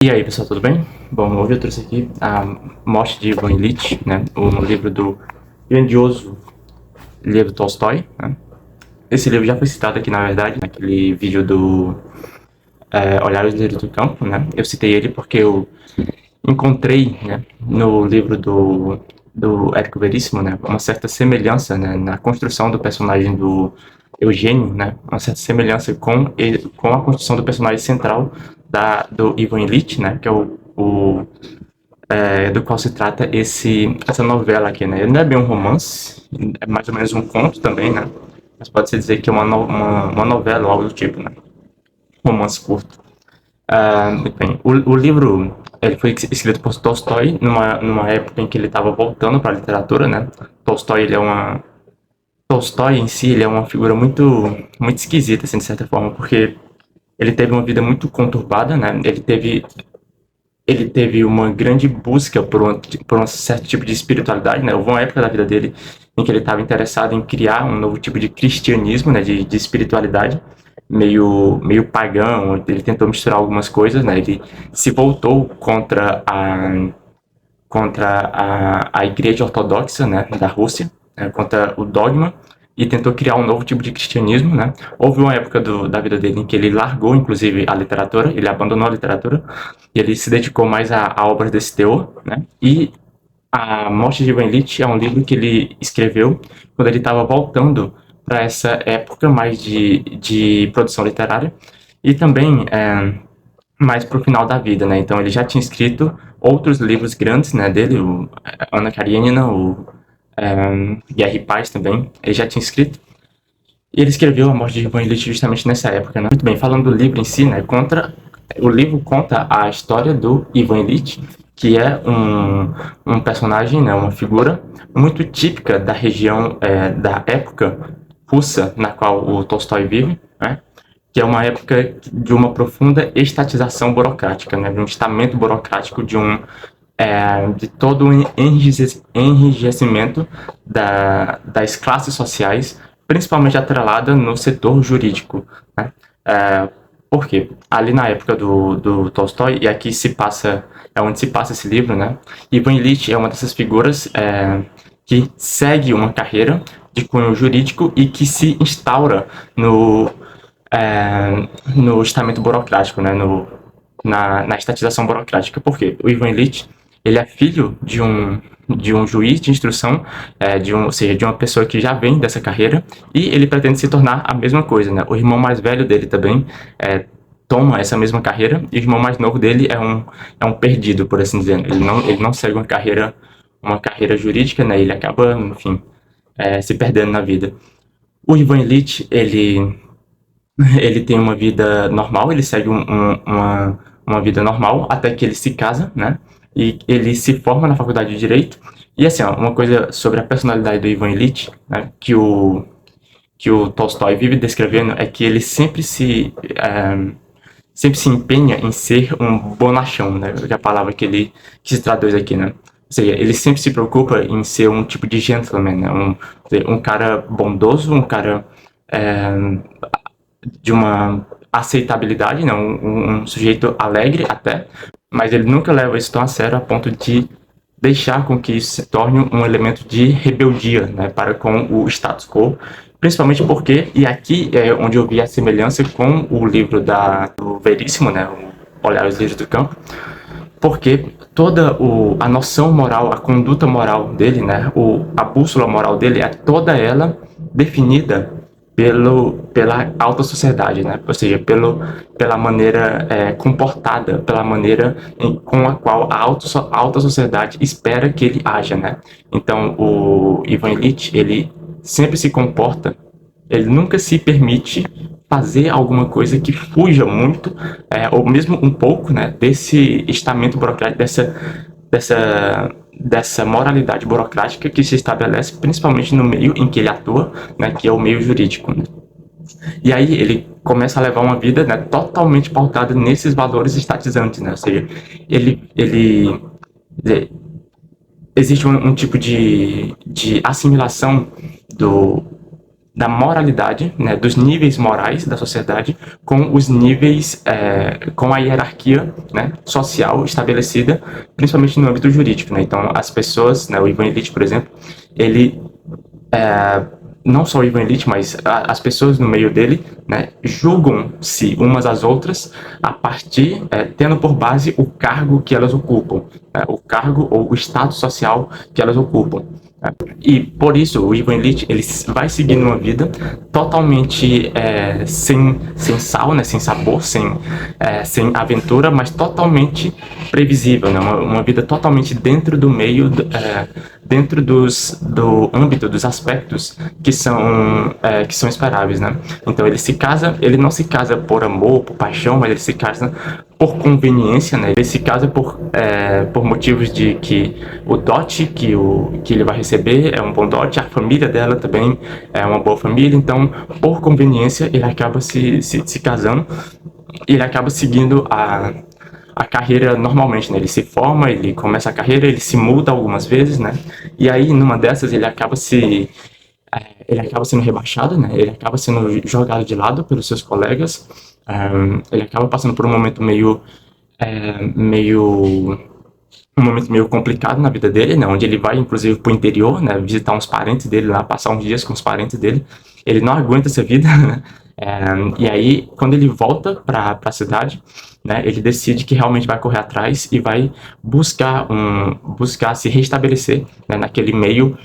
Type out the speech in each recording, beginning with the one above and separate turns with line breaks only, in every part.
E aí, pessoal, tudo bem? Bom, hoje eu trouxe aqui a Morte de Ivan Ilitch, né, o livro do grandioso Lev Tolstói, né? Esse livro já foi citado aqui, na verdade, naquele vídeo do Olhares Livres do Campo, né? Eu citei ele porque eu encontrei, né, no livro do Érico Veríssimo, né, uma certa semelhança, né, na construção do personagem do Eugênio, né, uma certa semelhança com a construção do personagem central do Ivan Ilitch, né, que é do qual se trata essa novela aqui, né? Ele não é bem um romance, é mais ou menos um conto também, né? Mas pode-se dizer que é uma novela ou algo do tipo, né? Romance curto. Muito bem. O livro ele foi escrito por Tolstói numa época em que ele estava voltando para a literatura, né? Tolstói, Tolstói em si, ele é uma figura muito esquisita, assim, de certa forma, porque ele teve uma vida muito conturbada, né? Ele teve uma grande busca por um certo tipo de espiritualidade, né? Houve uma época da vida dele em que ele estava interessado em criar um novo tipo de cristianismo, né? De espiritualidade, meio pagão. Ele tentou misturar algumas coisas, né? Ele se voltou contra a Igreja Ortodoxa, né? Da Rússia, né, contra o dogma, e tentou criar um novo tipo de cristianismo, né? Houve uma época da vida dele em que ele largou, inclusive, a literatura, ele abandonou a literatura, e ele se dedicou mais a obras desse teor, né? E A Morte de Ivan Ilitch é um livro que ele escreveu quando ele estava voltando para essa época mais de produção literária, e também mais para o final da vida, né? Então ele já tinha escrito outros livros grandes, né, dele, o Ana Karenina, o Guerra e Paz também, ele já tinha escrito. E ele escreveu A Morte de Ivan Ilitch justamente nessa época, né? Muito bem, falando do livro em si, né, o livro conta a história do Ivan Ilitch, que é um personagem, né, uma figura muito típica da região, da época russa na qual o Tolstói vive, né? Que é uma época de uma profunda estatização burocrática, né, de um estamento burocrático, de todo o enrijecimento das classes sociais, principalmente atrelada no setor jurídico, né? Por quê? Ali na época do Tolstói, e aqui é onde se passa esse livro, né? Ivan Ilitch é uma dessas figuras que segue uma carreira de cunho jurídico e que se instaura no estamento burocrático, né? Na estatização burocrática. Por quê? O Ivan Ilitch ele é filho de um juiz de instrução, ou seja, de uma pessoa que já vem dessa carreira, e ele pretende se tornar a mesma coisa, né? O irmão mais velho dele também toma essa mesma carreira, e o irmão mais novo dele é um perdido, por assim dizer. Ele não segue uma carreira jurídica, né? Ele acaba, enfim, se perdendo na vida. O Ivan Ilitch, ele tem uma vida normal, ele segue uma vida normal até que ele se casa, né? E ele se forma na faculdade de Direito. E assim, ó, uma coisa sobre a personalidade do Ivan Ilitch, né, que o Tolstói vive descrevendo, é que ele sempre se empenha em ser um bonachão, né? Que é a palavra que se traduz aqui, né? Ou seja, ele sempre se preocupa em ser um tipo de gentleman, né? Um cara bondoso, um cara de uma aceitabilidade, né? Um sujeito alegre até, mas ele nunca leva isso tão a sério a ponto de deixar com que isso se torne um elemento de rebeldia, né, para com o status quo, principalmente porque, e aqui é onde eu vi a semelhança com o livro do Veríssimo, né, o Olhares Livres do Campo, porque toda a noção moral, a conduta moral dele, né, a bússola moral dele é toda ela definida pela alta sociedade, né? Ou seja, pela maneira comportada, pela maneira com a qual a alta sociedade espera que ele haja, né? Então, o Ivan Ilitch, ele sempre se comporta, ele nunca se permite fazer alguma coisa que fuja muito, ou mesmo um pouco, né, desse estamento burocrático, dessa moralidade burocrática que se estabelece principalmente no meio em que ele atua, né, que é o meio jurídico, né? E aí ele começa a levar uma vida, né, totalmente pautada nesses valores estatizantes, né? Ou seja, ele existe um tipo de assimilação do, da moralidade, né, dos níveis morais da sociedade com os níveis, com a hierarquia, né, social estabelecida, principalmente no âmbito jurídico, né? Então, as pessoas, né, o Ivan Illich, por exemplo, ele não só o Ivan Illich, mas as pessoas no meio dele, né, julgam-se umas às outras a partir, tendo por base o cargo que elas ocupam, né, o cargo ou o status social que elas ocupam. E por isso o Ivan Illich ele vai seguindo uma vida totalmente sem sal, né, sem sabor, sem aventura, mas totalmente previsível, né, uma vida totalmente dentro do meio, dentro do âmbito, dos aspectos que são esperáveis, né? Então ele não se casa por amor, por paixão, mas ele se casa por conveniência, né? Ele se casa por motivos de que o dote que ele vai receber é um bom dote, a família dela também é uma boa família, então por conveniência ele acaba se casando e ele acaba seguindo a carreira normalmente, né? Ele se forma, ele começa a carreira, ele se muda algumas vezes, né? E aí, numa dessas, ele acaba sendo rebaixado, né? Ele acaba sendo jogado de lado pelos seus colegas. Ele acaba passando por um momento um momento meio complicado na vida dele, né? Onde ele vai, inclusive, pro interior, né? Visitar uns parentes dele lá, passar uns dias com os parentes dele. Ele não aguenta essa vida, né? E aí, quando ele volta para a cidade, né, ele decide que realmente vai correr atrás e vai buscar se restabelecer, né, naquele meio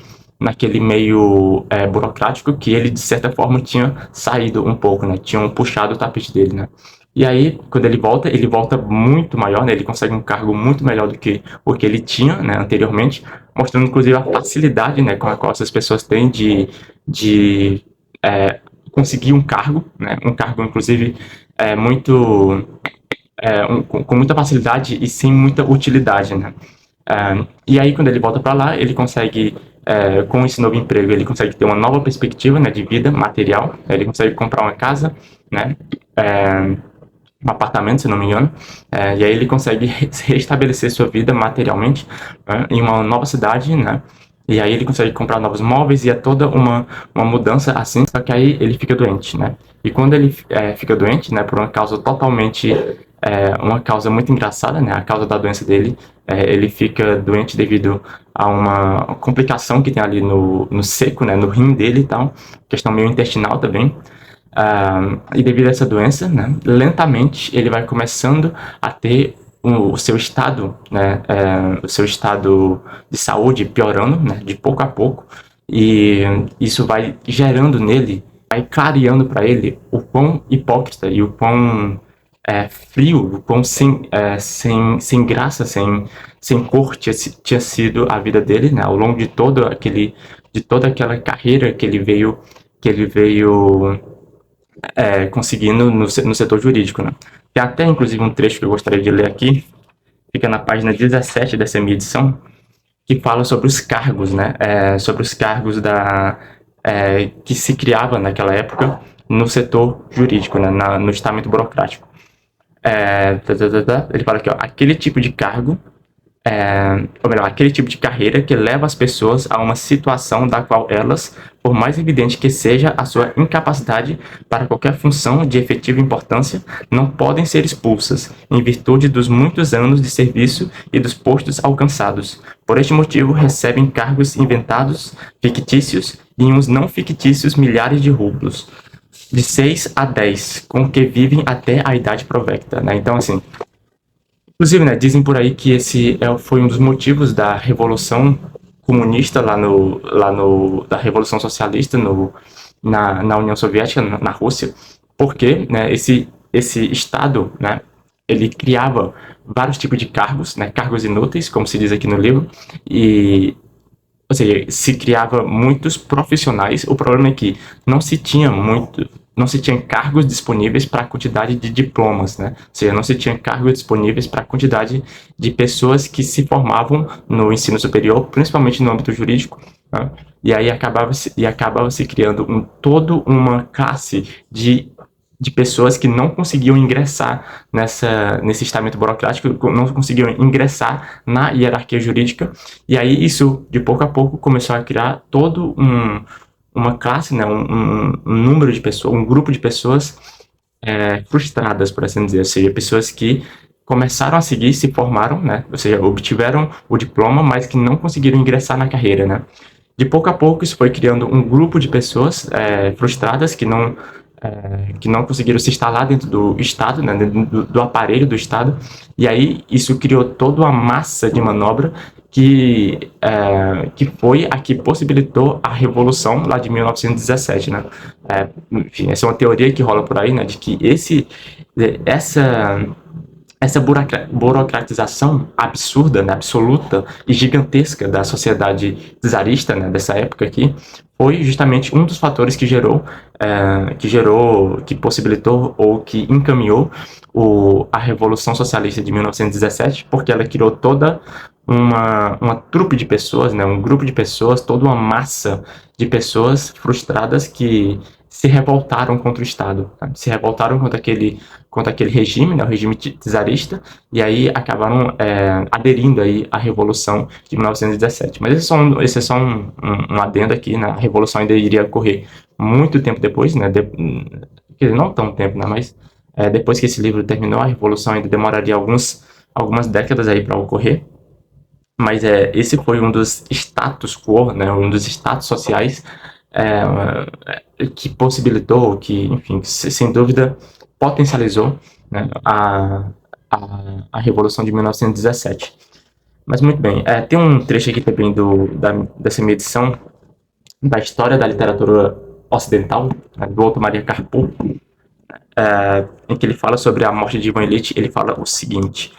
burocrático que ele, de certa forma, tinha saído um pouco, né? Tinham puxado o tapete dele, né? E aí, quando ele volta muito maior, né? Ele consegue um cargo muito melhor do que o que ele tinha, né, anteriormente, mostrando, inclusive, a facilidade, né, com a qual essas pessoas têm de conseguir um cargo, né? Um cargo, inclusive, com muita facilidade e sem muita utilidade, né? E aí, quando ele volta para lá, ele consegue, com esse novo emprego, ele consegue ter uma nova perspectiva, né, de vida material. Ele consegue comprar uma casa, né, um apartamento, se não me engano, e aí ele consegue restabelecer sua vida materialmente, né, em uma nova cidade, né, e aí ele consegue comprar novos móveis e é toda uma mudança assim, só que aí ele fica doente, né, e quando ele fica doente, né, por uma causa uma causa muito engraçada, né, a causa da doença dele, ele fica doente devido a uma complicação que tem ali no seco, né, no rim dele e tal, questão meio intestinal também. E devido a essa doença, né, lentamente ele vai começando a ter o seu estado, né, o seu estado de saúde piorando, né, de pouco a pouco, e isso vai gerando nele, vai clareando para ele o quão hipócrita e o quão frio, o quão sem graça, sem cor tinha sido a vida dele, né, ao longo de toda aquela carreira que ele veio conseguindo no setor jurídico, né? Tem até, inclusive, um trecho que eu gostaria de ler aqui, fica na página 17 dessa minha edição, que fala sobre os cargos, né? Sobre os cargos que se criava naquela época no setor jurídico, né? No estamento burocrático. Ele fala aqui, ó, aquele tipo de cargo, ou melhor, aquele tipo de carreira que leva as pessoas a uma situação da qual elas, por mais evidente que seja a sua incapacidade para qualquer função de efetiva importância, não podem ser expulsas, em virtude dos muitos anos de serviço e dos postos alcançados. Por este motivo, recebem cargos inventados, fictícios e uns não fictícios milhares de rublos, de 6 a 10, com que vivem até a idade provecta, né? Então, assim, inclusive, né, dizem por aí que esse foi um dos motivos da Revolução Comunista da Revolução Socialista na União Soviética, na Rússia, porque, né, esse Estado, né, ele criava vários tipos de cargos, né, cargos inúteis, como se diz aqui no livro, ou seja, se criava muitos profissionais. O problema é que não se tinha cargos disponíveis para a quantidade de diplomas, né? Ou seja, não se tinha cargos disponíveis para a quantidade de pessoas que se formavam no ensino superior, principalmente no âmbito jurídico, né? E aí acabava se criando toda uma classe de pessoas que não conseguiam ingressar nesse estamento burocrático, não conseguiam ingressar na hierarquia jurídica, e aí isso, de pouco a pouco, começou a criar todo uma classe, né, um número de pessoas, um grupo de pessoas frustradas, por assim dizer, ou seja, pessoas que começaram a seguir, se formaram, né, ou seja, obtiveram o diploma, mas que não conseguiram ingressar na carreira, né. De pouco a pouco, isso foi criando um grupo de pessoas frustradas que não conseguiram se instalar dentro do Estado, né, dentro do aparelho do Estado, e aí isso criou toda uma massa de manobra que foi a que possibilitou a Revolução lá de 1917, né? Enfim, essa é uma teoria que rola por aí, né, de que essa essa burocratização absurda, né, absoluta e gigantesca da sociedade czarista, né, dessa época aqui, foi justamente um dos fatores que possibilitou ou que encaminhou a Revolução Socialista de 1917, porque ela criou toda uma trupe de pessoas, né, um grupo de pessoas, toda uma massa de pessoas frustradas que se revoltaram contra o Estado, tá? Se revoltaram contra aquele regime, né, o regime czarista, e aí acabaram aderindo aí à Revolução de 1917. Mas esse é só um adendo aqui, né? A Revolução ainda iria ocorrer muito tempo depois, né? Não tão tempo, né? Mas depois que esse livro terminou, a Revolução ainda demoraria algumas décadas aí para ocorrer. Mas esse foi um dos status quo, né? Um dos status sociais que possibilitou, que, enfim, sem dúvida potencializou, né, a Revolução de 1917. Mas muito bem, tem um trecho aqui também dessa minha edição da História da Literatura Ocidental, né, do Otto Maria Carpo, em que ele fala sobre a morte de Ivan Ilitch. Ele fala o seguinte: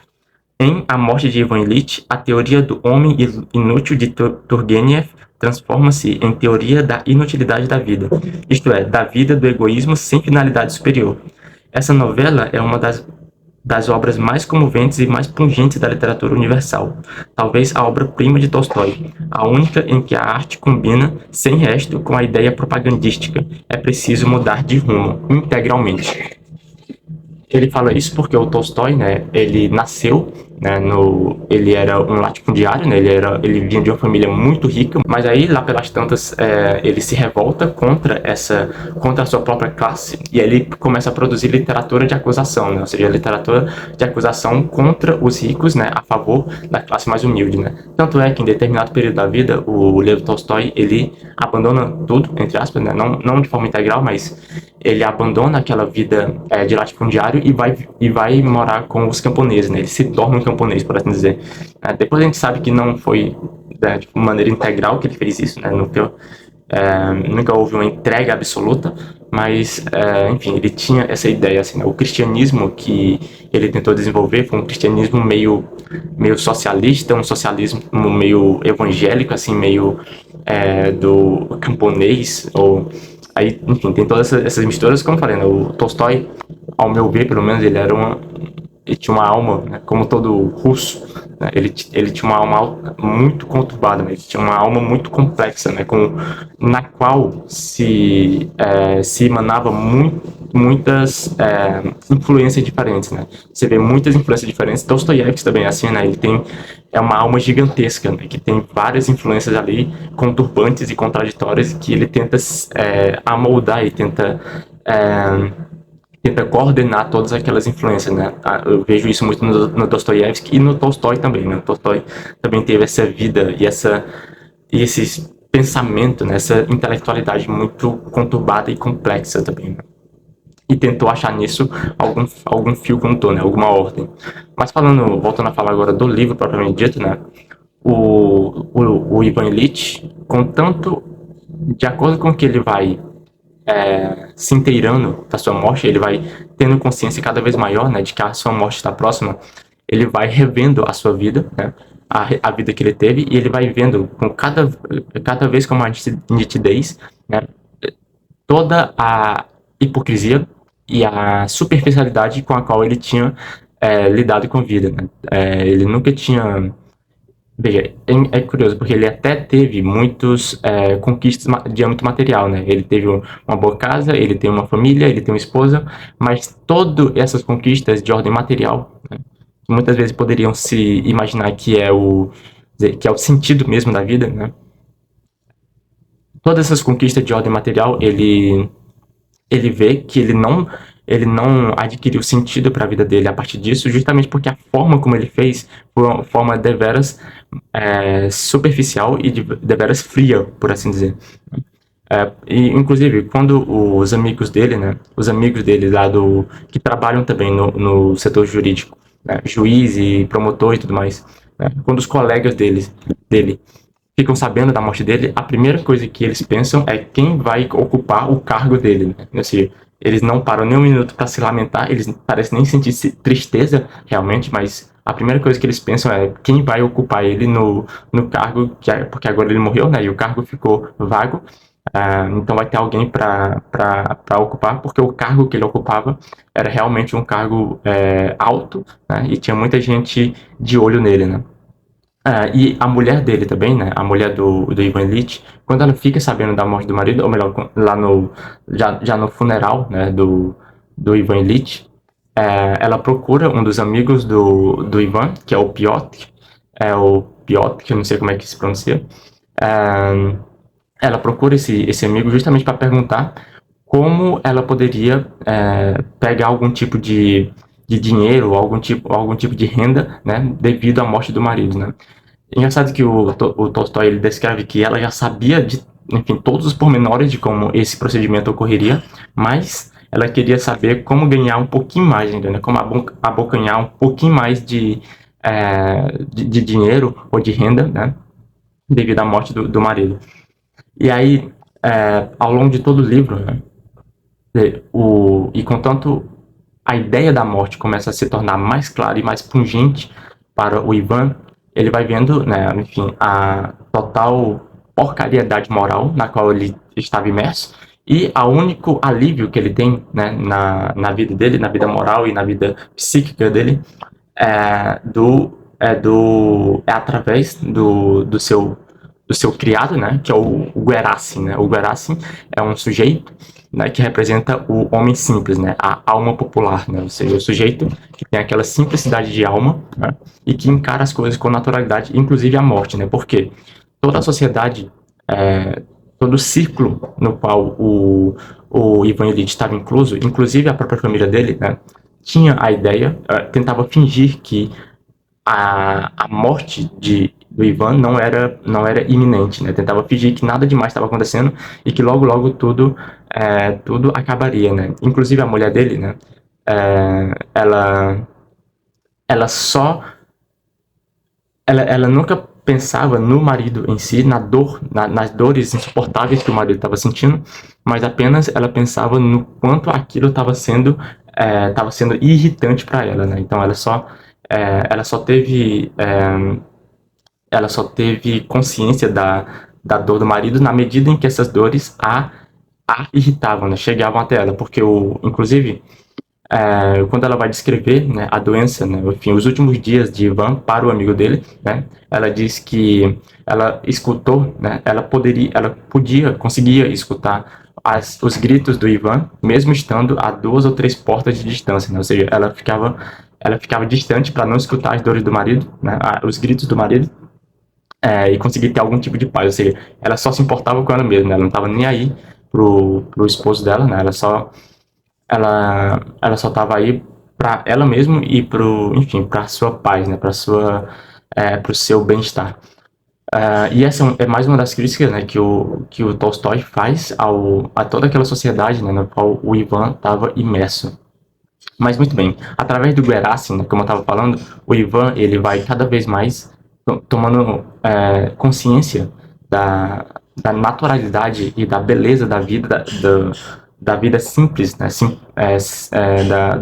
em A Morte de Ivan Ilitch, a teoria do homem inútil de Turgenev transforma-se em teoria da inutilidade da vida, isto é, da vida do egoísmo sem finalidade superior. Essa novela é uma das obras mais comoventes e mais pungentes da literatura universal, talvez a obra-prima de Tolstói, a única em que a arte combina, sem resto, com a ideia propagandística. É preciso mudar de rumo, integralmente. Ele fala isso porque o Tolstói, né, ele nasceu, né, ele era um latifundiário, né, ele vinha de uma família muito rica, mas aí lá pelas tantas ele se revolta contra a sua própria classe, e aí ele começa a produzir literatura de acusação, né, ou seja, literatura de acusação contra os ricos, né, a favor da classe mais humilde, né. Tanto é que em determinado período da vida o Lev Tolstói ele abandona tudo, entre aspas, né, não de forma integral, mas ele abandona aquela vida de latifundiário e vai morar com os camponeses, né? Ele se torna um camponês, por assim dizer. Depois a gente sabe que não foi de maneira integral que ele fez isso, né? Nunca houve uma entrega absoluta, mas, enfim, ele tinha essa ideia, assim, né? O cristianismo que ele tentou desenvolver foi um cristianismo meio socialista, um socialismo meio evangélico, assim, meio do camponês, ou aí, enfim, tem todas essas misturas, como eu falei, né? O Tolstói, ao meu ver, pelo menos, ele tinha uma alma, né, como todo russo, né, ele tinha uma alma muito conturbada, né, ele tinha uma alma muito complexa, né, na qual se emanava muitas influências diferentes, né. Você vê muitas influências diferentes. Dostoiévski também é assim, né, ele é uma alma gigantesca, né, que tem várias influências ali conturbantes e contraditórias que ele tenta amoldar e tenta coordenar todas aquelas influências, né? Eu vejo isso muito no Dostoiévski e no Tolstói também, né? O Tolstói também teve essa vida e esse pensamento, né? Essa intelectualidade muito conturbada e complexa também, né? E tentou achar nisso algum fio condutor, né? Alguma ordem. Mas voltando a falar agora do livro propriamente dito, né? O Ivan Ilitch, contanto, de acordo com que ele vai se inteirando da sua morte, ele vai tendo consciência cada vez maior, né, de que a sua morte está próxima, ele vai revendo a sua vida, né, a vida que ele teve, e ele vai vendo com cada vez com mais nitidez, né, toda a hipocrisia e a superficialidade com a qual ele tinha lidado com a vida, né. Ele nunca tinha. Veja, é curioso, porque ele até teve muitos conquistas de âmbito material, né? Ele teve uma boa casa, ele tem uma família, ele tem uma esposa, mas todas essas conquistas de ordem material, né, muitas vezes poderiam se imaginar que é o sentido mesmo da vida, né? todas essas conquistas de ordem material, ele vê que ele não adquiriu sentido para a vida dele a partir disso, justamente porque a forma como ele fez foi uma forma deveras superficial e deveras fria, por assim dizer. E inclusive, quando os amigos dele, né, os amigos dele lá que trabalham também no setor jurídico, né, juiz e promotor e tudo mais, né, quando os colegas dele ficam sabendo da morte dele, a primeira coisa que eles pensam é quem vai ocupar o cargo dele, né? Ou seja, eles não param nem um minuto para se lamentar, eles parecem nem sentir tristeza realmente, mas a primeira coisa que eles pensam é quem vai ocupar ele no cargo, porque agora ele morreu, né? E o cargo ficou vago. Então vai ter alguém para ocupar, porque o cargo que ele ocupava era realmente um cargo alto, né? E tinha muita gente de olho nele, né? E a mulher dele também, né? A mulher do Ivan Ilitch, quando ela fica sabendo da morte do marido, ou melhor, já no funeral, né, do Ivan Ilitch, ela procura um dos amigos do Ivan, que é o Piotr, que eu não sei como é que se pronuncia. É, ela procura esse amigo justamente para perguntar como ela poderia pegar algum tipo de dinheiro, algum tipo de renda, né, devido à morte do marido, né? Engraçado que o Tolstói ele descreve que ela já sabia de, enfim, todos os pormenores de como esse procedimento ocorreria, mas ela queria saber como ganhar um pouquinho mais, entendeu? Como abocanhar um pouquinho mais de dinheiro ou de renda, né? Devido à morte do marido. E aí, ao longo de todo o livro, né? E contanto a ideia da morte começa a se tornar mais clara e mais pungente para o Ivan, ele vai vendo, né, enfim, a total porcariedade moral na qual ele estava imerso, e o único alívio que ele tem, né, na vida dele, na vida moral e na vida psíquica dele, é através do seu criado, né, que é o Gerassim, né? O Gerassim é um sujeito, né, que representa o homem simples, né, a alma popular, né, ou seja, o sujeito que tem aquela simplicidade de alma, né, e que encara as coisas com naturalidade, inclusive a morte, né, porque toda a sociedade, todo o círculo no qual o Ivan Ilitch estava incluso, inclusive a própria família dele, né, tinha a ideia, tentava fingir que a morte do Ivan não era iminente, né? Tentava fingir que nada demais estava acontecendo e que logo logo tudo acabaria, né? Inclusive a mulher dele, né? Ela só ela nunca pensava no marido em si, nas dores insuportáveis que o marido estava sentindo, mas apenas ela pensava no quanto aquilo estava sendo irritante para ela, né? Então ela só teve ela só teve consciência da dor do marido na medida em que essas dores a irritavam, né? Chegavam até ela, porque inclusive quando ela vai descrever, né, a doença, né, enfim, os últimos dias de Ivan para o amigo dele, né, ela diz que ela escutou, né, conseguia escutar os gritos do Ivan, mesmo estando a 2 ou 3 portas de distância, né, ou seja, ela ficava distante para não escutar as dores do marido, né, os gritos do marido, e conseguir ter algum tipo de paz, ou seja, ela só se importava com ela mesma, né, ela não estava nem aí pro esposo dela, né, ela só estava aí para ela mesma e enfim, para sua paz, né, para o seu bem-estar. E essa é mais uma das críticas, né, que o Tolstói faz a toda aquela sociedade, né, na qual o Ivan estava imerso. Mas muito bem, através do Gerassim, né, como eu estava falando, o Ivan ele vai cada vez mais tomando consciência da naturalidade e da beleza da vida, da vida simples, né,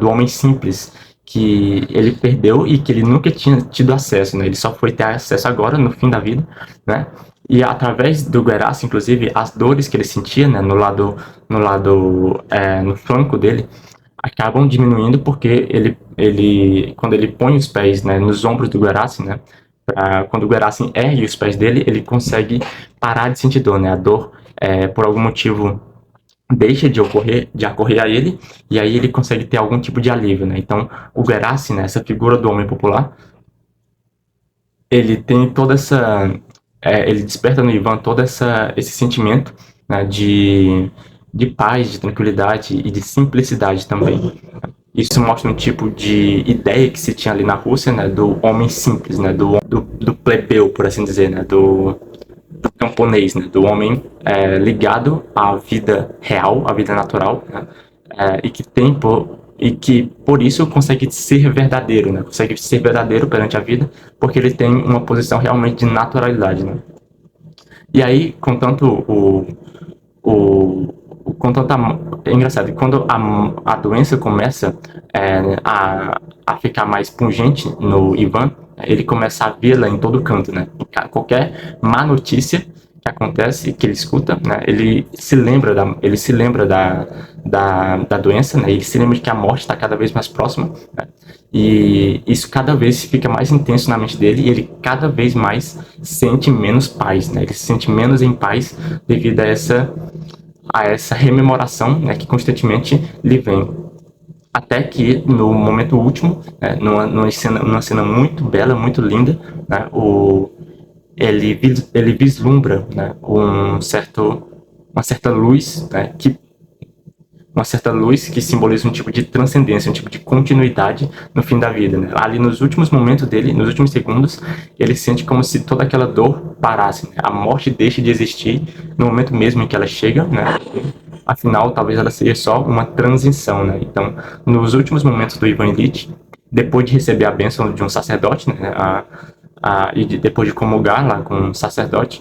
do homem simples, que ele perdeu e que ele nunca tinha tido acesso, né, ele só foi ter acesso agora, no fim da vida, né, e através do Gerassim, inclusive, as dores que ele sentia, né, no flanco dele, acabam diminuindo porque quando ele põe os pés, né, nos ombros do Gerassim, né, quando o Gerassim ergue os pés dele, ele consegue parar de sentir dor, né, a dor, por algum motivo, deixa de ocorrer a ele, e aí ele consegue ter algum tipo de alívio, né, então o Gerassim, né, essa figura do homem popular, ele tem toda essa, ele desperta no Ivan todo esse sentimento né, de paz, de tranquilidade e de simplicidade também. Isso mostra um tipo de ideia que se tinha ali na Rússia, né, do homem simples, né, do plebeu, por assim dizer, né, do camponês, né, do homem ligado à vida real, à vida natural, né, e que por isso consegue ser verdadeiro, né, consegue ser verdadeiro perante a vida, porque ele tem uma posição realmente de naturalidade, né. E aí, contanto quando é engraçado, quando a doença começa a ficar mais pungente no Ivan, ele começa a vê-la em todo canto, né? Qualquer má notícia que acontece, que ele escuta, né? Ele se lembra da doença, né? Ele se lembra de que a morte está cada vez mais próxima, né? E isso cada vez fica mais intenso na mente dele e ele cada vez mais sente menos paz, né? Ele se sente menos em paz devido a essa rememoração, né, que constantemente lhe vem. Até que no momento último, né, numa cena muito bela, muito linda, né, ele vislumbra, né, uma certa luz, né, uma certa luz que simboliza um tipo de transcendência, um tipo de continuidade no fim da vida, né? Ali nos últimos momentos dele, nos últimos segundos, ele sente como se toda aquela dor parasse, né? A morte deixa de existir no momento mesmo em que ela chega, né? Afinal, talvez ela seja só uma transição, né? Então, nos últimos momentos do Ivan Ilitch, depois de receber a bênção de um sacerdote, né? Depois de comungar lá com um sacerdote,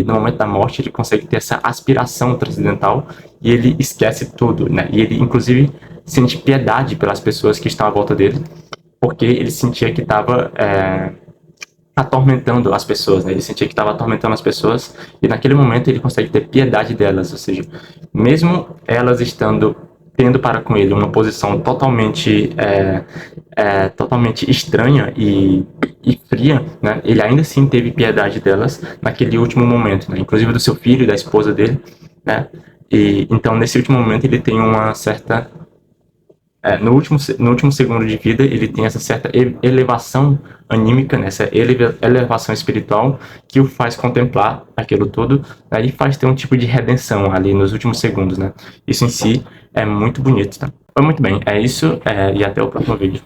no momento da morte, ele consegue ter essa aspiração transcendental e ele esquece tudo, né? E ele, inclusive, sente piedade pelas pessoas que estão à volta dele, porque ele sentia que estava atormentando as pessoas, né? Ele sentia que estava atormentando as pessoas e naquele momento ele consegue ter piedade delas, ou seja, mesmo elas tendo para com ele uma posição totalmente estranha e fria, né? Ele ainda assim teve piedade delas naquele último momento, né? Inclusive do seu filho e da esposa dele, né? E então nesse último momento ele tem uma certa no último segundo de vida, ele tem essa certa elevação anímica, né? Essa elevação espiritual que o faz contemplar aquilo tudo, né? E faz ter um tipo de redenção ali nos últimos segundos, né? Isso em si é muito bonito, tá? Foi muito bem, é isso, e até o próximo vídeo.